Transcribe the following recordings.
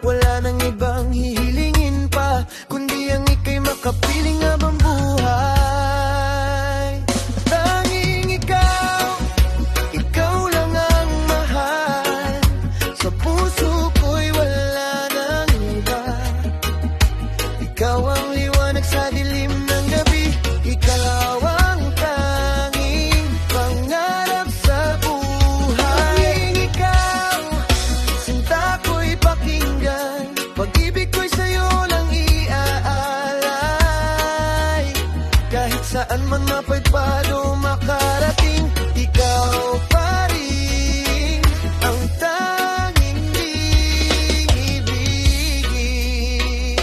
Wala nang ibang hihilingin pa, kundi ang ika'y makapiling habang buhay. Tanging ikaw, ikaw lang ang mahal. Sa puso ko'y wala nang iba. Ikaw ang liwanag sa dilim ng gabi. Ikaw ang tanging pangarap sa buhay. Tanging ikaw, sinta ko'y pakinggan. Pag-ibig ko'y sa'yo lang iaalay. Kahit saan man mapadpad o makarating, ikaw pa rin ang tanging ibigin.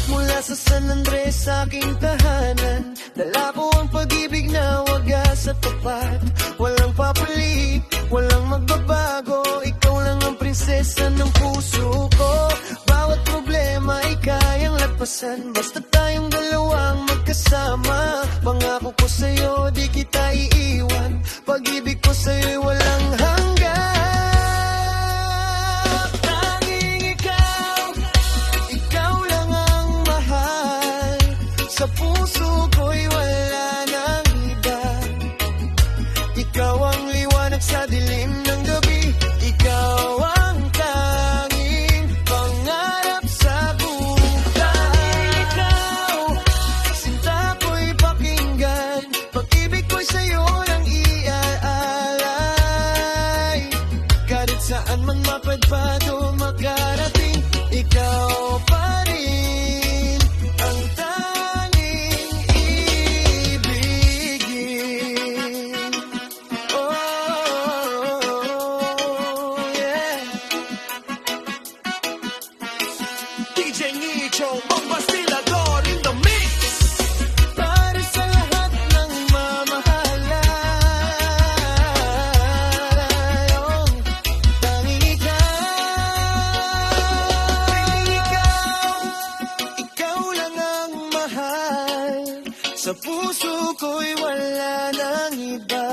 Mula sa San Andres, sa aking tahanan, dala ko ang pag-ibig na wagas at tapat. Walang papalit, walang magbabago. Ikaw lang ang prinsesa ng puso ko. Bawat problema ay kayang lagpasan, basta tayong dalawang magkasama. Pangako ko sa'yo, di kita iiwan. Pag-ibig ko sa'yo'y walang hanggan. Tanging ikaw, ikaw lang ang mahal. Sa puso ko'y wala nang iba. Ikaw ang liwanag sa dilim ng gabi. Ikaw ang tanging pangarap sa buhay. Ikaw, sinta ko'y pakinggan. Pag-ibig ko'y sa'yo lang iaalay. Kahit saan man mapadpad o makarating, ikaw pa rin ang tanging ibigin. Oh, yeah. DJ Nicho, Bombastilador in the mix. Para sa lahat ng mamahalan, tanging ikaw, ikaw lang ang mahal. Sa puso ko'y wala nang iba.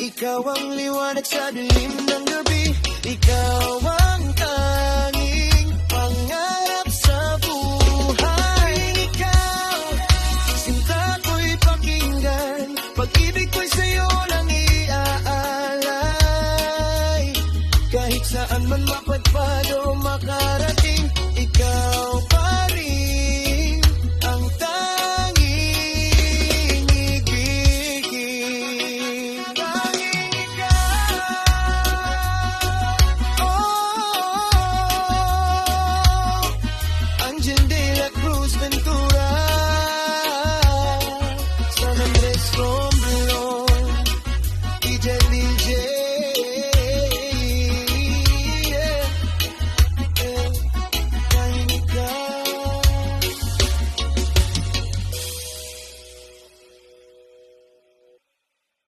Ikaw ang liwanag sa dilim ng gabi. Ikaw ang tanging pangarap sa buhay. Ikaw, sinta ko'y pakinggan. Pag-ibig ko'y sa'yo lang iaalay. Kahit saan man mapadpad o makarating, ikaw pa rin